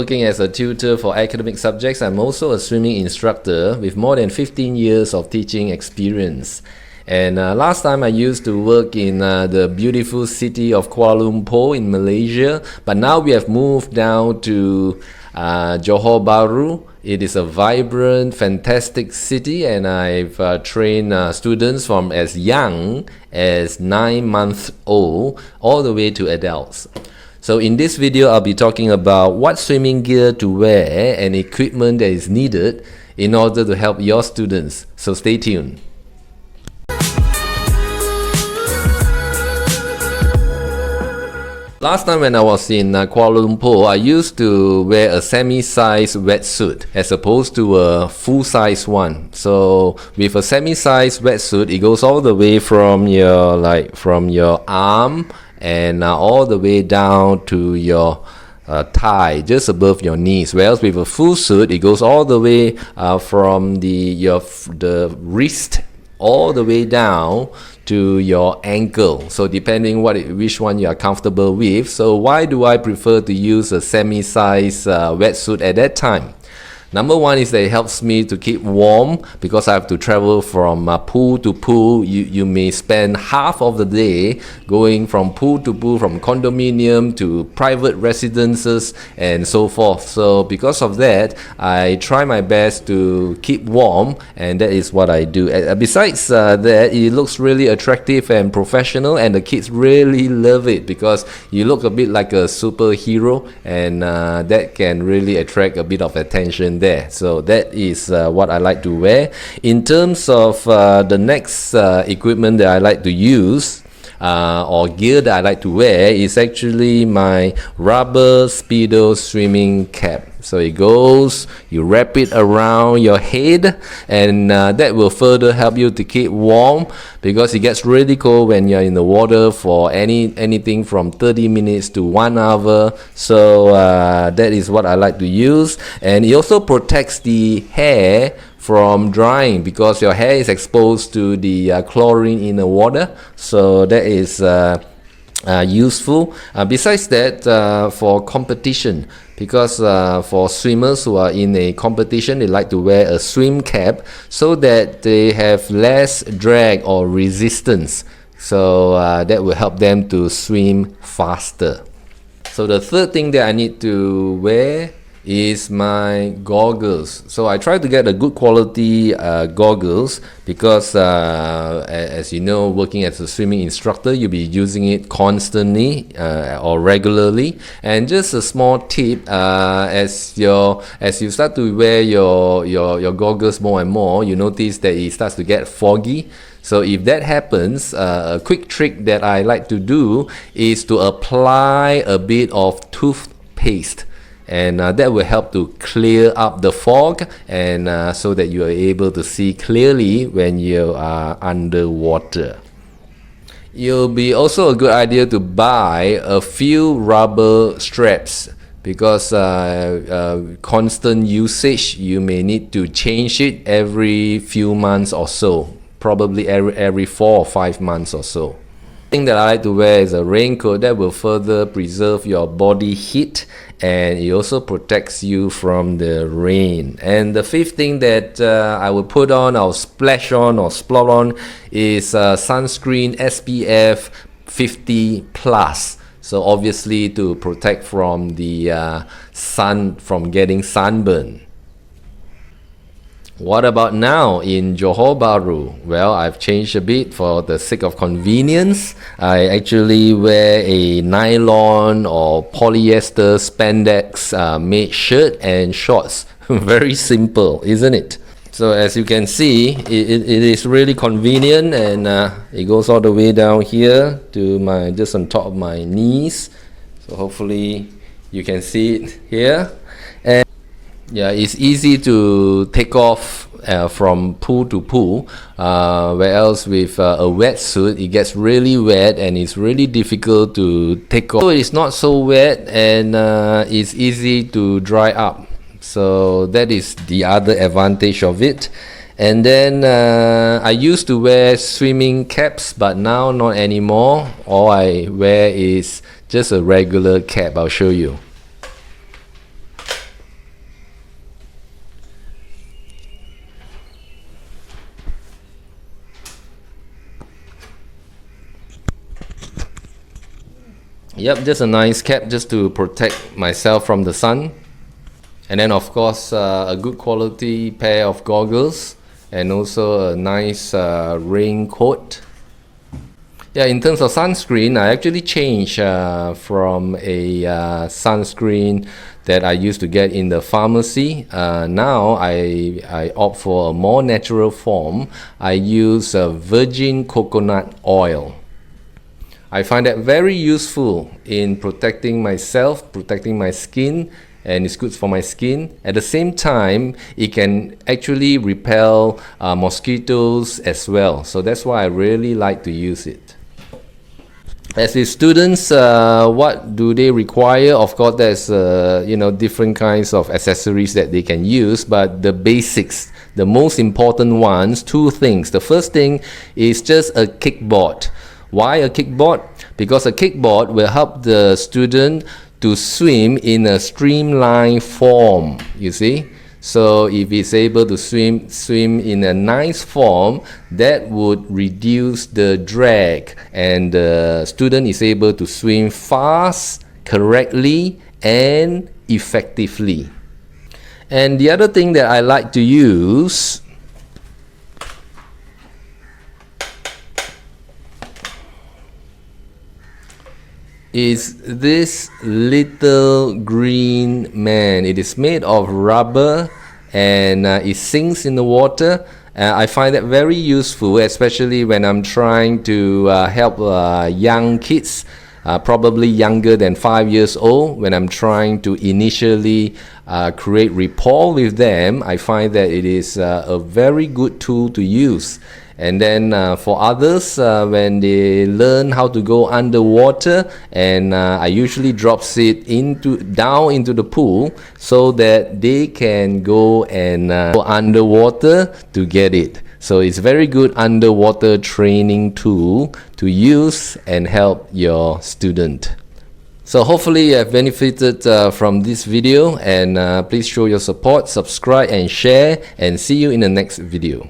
Working as a tutor for academic subjects, I'm also a swimming instructor with more than 15 years of teaching experience. And last time I used to work in the beautiful city of Kuala Lumpur in Malaysia, but now we have moved down to Johor Bahru. It is a vibrant, fantastic city, and I've trained students from as young as 9 months old all the way to adults. So in this video, I'll be talking about what swimming gear to wear and equipment that is needed in order to help your students. So stay tuned. Last time when I was in Kuala Lumpur, I used to wear a semi-sized wetsuit as opposed to a full-size one. So with a semi-sized wetsuit, it goes all the way from your arm and the way down to your thigh, just above your knees. Whereas with a full suit, it goes all the way from the wrist all the way down to your ankle. So depending which one you are comfortable with. So why do I prefer to use a semi-sized wetsuit at that time? Number one is that it helps me to keep warm because I have to travel from pool to pool. You may spend half of the day going from pool to pool, from condominium to private residences and so forth. So because of that, I try my best to keep warm, and that is what I do. Besides that, it looks really attractive and professional, and the kids really love it because you look a bit like a superhero, and that can really attract a bit of attention there. So that is what I like to wear. In terms of the next equipment that I like to use or gear that I like to wear is actually my rubber Speedo swimming cap. So it goes, you wrap it around your head, and that will further help you to keep warm because it gets really cold when you're in the water for anything from 30 minutes to 1 hour. So that is what I like to use, and it also protects the hair from drying because your hair is exposed to the chlorine in the water. So that is useful. Besides that, for competition, because for swimmers who are in a competition, they like to wear a swim cap so that they have less drag or resistance. So that will help them to swim faster. So the third thing that I need to wear is my goggles. So I try to get a good quality goggles because as you know, working as a swimming instructor, you'll be using it constantly or regularly. And just a small tip, as you start to wear your goggles more and more, you notice that it starts to get foggy. So if that happens, a quick trick that I like to do is to apply a bit of toothpaste. And that will help to clear up the fog, and so that you are able to see clearly when you are underwater. It'll be also a good idea to buy a few rubber straps because constant usage, you may need to change it every few months or so, probably every 4 or 5 months or so. The thing that I like to wear is a raincoat that will further preserve your body heat, and it also protects you from the rain. And the fifth thing that I will put on, I'll splash on or splot on, is sunscreen SPF 50 plus. So obviously to protect from the sun, from getting sunburn. What about now in Johor Bahru? Well, I've changed a bit for the sake of convenience. I actually wear a nylon or polyester spandex made shirt and shorts. Very simple, isn't it? So as you can see, it is really convenient, and it goes all the way down here to just on top of my knees. So hopefully you can see it here. And yeah, it's easy to take off from pool to pool, whereas with a wetsuit, it gets really wet and it's really difficult to take off. So it's not so wet, and it's easy to dry up. So that is the other advantage of it. And then I used to wear swimming caps, but now not anymore. All I wear is just a regular cap. I'll show you. Yep, just a nice cap just to protect myself from the sun. And then of course a good quality pair of goggles and also a nice raincoat. Yeah, in terms of sunscreen, I actually changed from a sunscreen that I used to get in the pharmacy. Now I opt for a more natural form. I use virgin coconut oil. I find that very useful in protecting myself, protecting my skin, and it's good for my skin. At the same time, it can actually repel mosquitoes as well. So that's why I really like to use it. As the students, what do they require? Of course, there's different kinds of accessories that they can use, but the basics, the most important ones, two things. The first thing is just a kickboard. Why a kickboard? Because a kickboard will help the student to swim in a streamlined form, you see. So if he's able to swim in a nice form, that would reduce the drag, and the student is able to swim fast, correctly, and effectively. And the other thing that I like to use is this little green man. It is made of rubber and it sinks in the water. I find that very useful, especially when I'm trying to help young kids, probably younger than 5 years old. When I'm trying to initially create rapport with them, I find that it is a very good tool to use. And then for others, when they learn how to go underwater, and I usually drop it down into the pool so that they can go and go underwater to get it. So it's very good underwater training tool to use and help your student. So hopefully you have benefited from this video, and please show your support, subscribe and share, and see you in the next video.